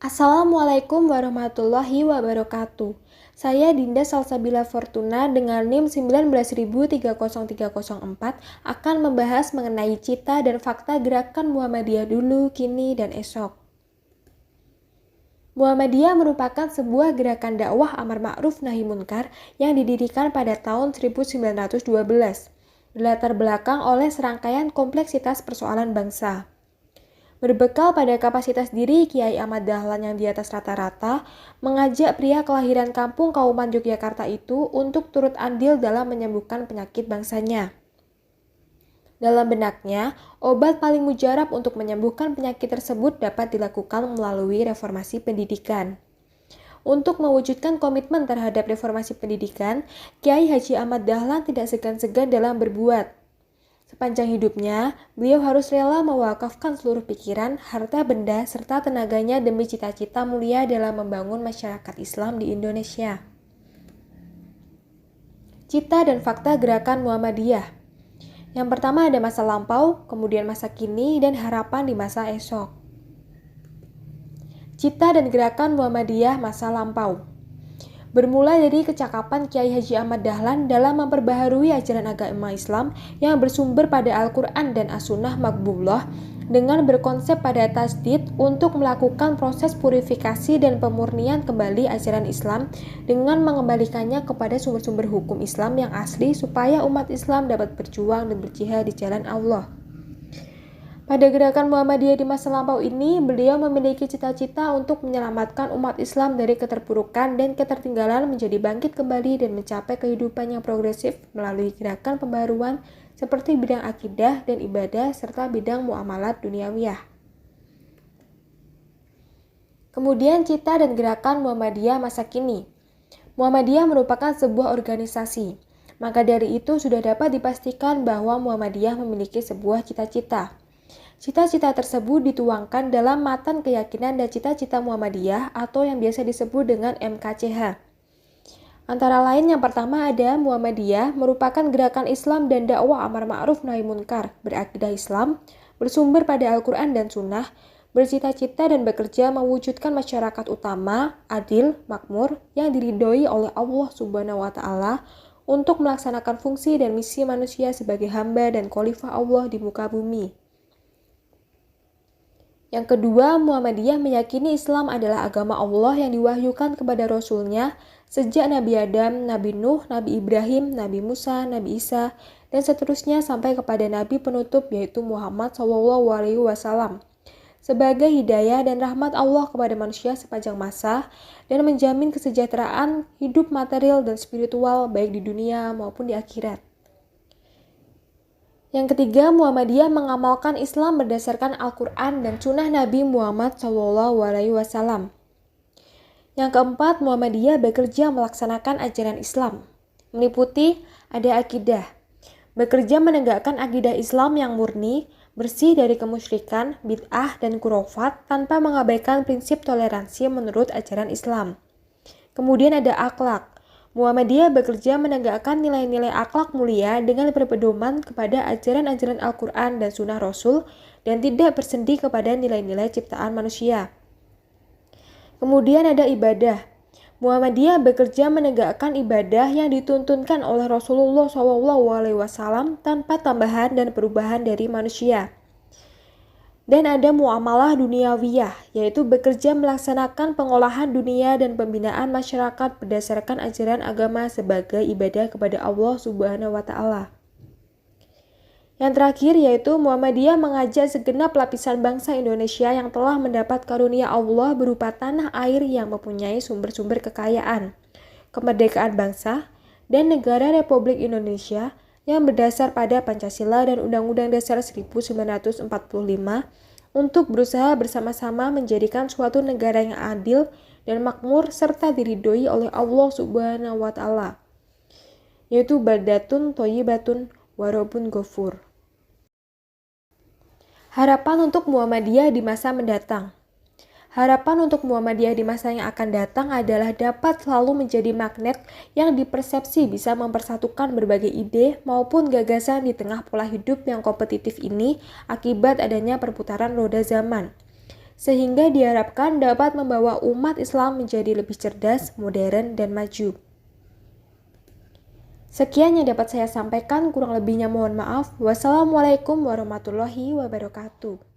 Assalamualaikum warahmatullahi wabarakatuh. Saya Dinda Salsabila Fortuna dengan NIM 1930304 akan membahas mengenai cita dan fakta gerakan Muhammadiyah dulu, kini, dan esok. Muhammadiyah merupakan sebuah gerakan dakwah amar ma'ruf nahi munkar yang didirikan pada tahun 1912, berlatar belakang oleh serangkaian kompleksitas persoalan bangsa. Berbekal pada kapasitas diri Kiai Ahmad Dahlan yang di atas rata-rata, mengajak pria kelahiran kampung Kauman Yogyakarta itu untuk turut andil dalam menyembuhkan penyakit bangsanya. Dalam benaknya, obat paling mujarab untuk menyembuhkan penyakit tersebut dapat dilakukan melalui reformasi pendidikan. Untuk mewujudkan komitmen terhadap reformasi pendidikan, Kiai Haji Ahmad Dahlan tidak segan-segan dalam berbuat. Sepanjang hidupnya, beliau harus rela mewakafkan seluruh pikiran, harta benda, serta tenaganya demi cita-cita mulia dalam membangun masyarakat Islam di Indonesia. Cita dan fakta gerakan Muhammadiyah. Yang pertama ada masa lampau, kemudian masa kini, dan harapan di masa esok. Cita dan gerakan Muhammadiyah masa lampau. Bermula dari kecakapan Kiai Haji Ahmad Dahlan dalam memperbaharui ajaran agama Islam yang bersumber pada Al-Quran dan As-Sunnah Maqbullah dengan berkonsep pada tasdid untuk melakukan proses purifikasi dan pemurnian kembali ajaran Islam dengan mengembalikannya kepada sumber-sumber hukum Islam yang asli supaya umat Islam dapat berjuang dan berjihad di jalan Allah. Pada gerakan Muhammadiyah di masa lampau ini, beliau memiliki cita-cita untuk menyelamatkan umat Islam dari keterpurukan dan ketertinggalan menjadi bangkit kembali dan mencapai kehidupan yang progresif melalui gerakan pembaruan seperti bidang akidah dan ibadah serta bidang muamalat duniawiyah. Kemudian cita dan gerakan Muhammadiyah masa kini. Muhammadiyah merupakan sebuah organisasi. Maka dari itu sudah dapat dipastikan bahwa Muhammadiyah memiliki sebuah cita-cita. Cita-cita tersebut dituangkan dalam matan keyakinan dan cita-cita Muhammadiyah atau yang biasa disebut dengan MKCH. Antara lain yang pertama ada Muhammadiyah merupakan gerakan Islam dan dakwah amar ma'ruf nahi munkar, berakidah Islam, bersumber pada Al-Quran dan Sunnah, bercita-cita dan bekerja mewujudkan masyarakat utama, adil, makmur, yang diridhoi oleh Allah Subhanahu wa Ta'ala untuk melaksanakan fungsi dan misi manusia sebagai hamba dan khalifah Allah di muka bumi. Yang kedua, Muhammadiyah meyakini Islam adalah agama Allah yang diwahyukan kepada Rasul-Nya sejak Nabi Adam, Nabi Nuh, Nabi Ibrahim, Nabi Musa, Nabi Isa, dan seterusnya sampai kepada Nabi penutup yaitu Muhammad SAW sebagai hidayah dan rahmat Allah kepada manusia sepanjang masa dan menjamin kesejahteraan hidup material dan spiritual baik di dunia maupun di akhirat. Yang ketiga, Muhammadiyah mengamalkan Islam berdasarkan Al-Quran dan Sunnah Nabi Muhammad SAW. Yang keempat, Muhammadiyah bekerja melaksanakan ajaran Islam, meliputi ada akidah, bekerja menegakkan akidah Islam yang murni, bersih dari kemusyrikan, bid'ah, dan khurafat tanpa mengabaikan prinsip toleransi menurut ajaran Islam. Kemudian ada akhlak. Muhammadiyah bekerja menegakkan nilai-nilai akhlak mulia dengan berpedoman kepada ajaran-ajaran Al-Quran dan Sunnah Rasul dan tidak bersendi kepada nilai-nilai ciptaan manusia. Kemudian ada ibadah. Muhammadiyah bekerja menegakkan ibadah yang dituntunkan oleh Rasulullah SAW tanpa tambahan dan perubahan dari manusia. Dan ada muamalah duniawiyah, yaitu bekerja melaksanakan pengolahan dunia dan pembinaan masyarakat berdasarkan ajaran agama sebagai ibadah kepada Allah Subhanahu wa Ta'ala. Yang terakhir yaitu Muhammadiyah mengajak segenap lapisan bangsa Indonesia yang telah mendapat karunia Allah berupa tanah air yang mempunyai sumber-sumber kekayaan, kemerdekaan bangsa, dan negara Republik Indonesia yang berdasar pada Pancasila dan Undang-Undang Dasar 1945 untuk berusaha bersama-sama menjadikan suatu negara yang adil dan makmur serta diridhoi oleh Allah Subhanahu wa Ta'ala, yaitu baldatun thayyibatun wa rabbun ghafur. Harapan untuk Muhammadiyah di masa mendatang. Harapan untuk Muhammadiyah di masa yang akan datang adalah dapat selalu menjadi magnet yang dipersepsi bisa mempersatukan berbagai ide maupun gagasan di tengah pola hidup yang kompetitif ini akibat adanya perputaran roda zaman. sehingga diharapkan dapat membawa umat Islam menjadi lebih cerdas, modern, dan maju. Sekian yang dapat saya sampaikan, kurang lebihnya mohon maaf. Wassalamualaikum warahmatullahi wabarakatuh.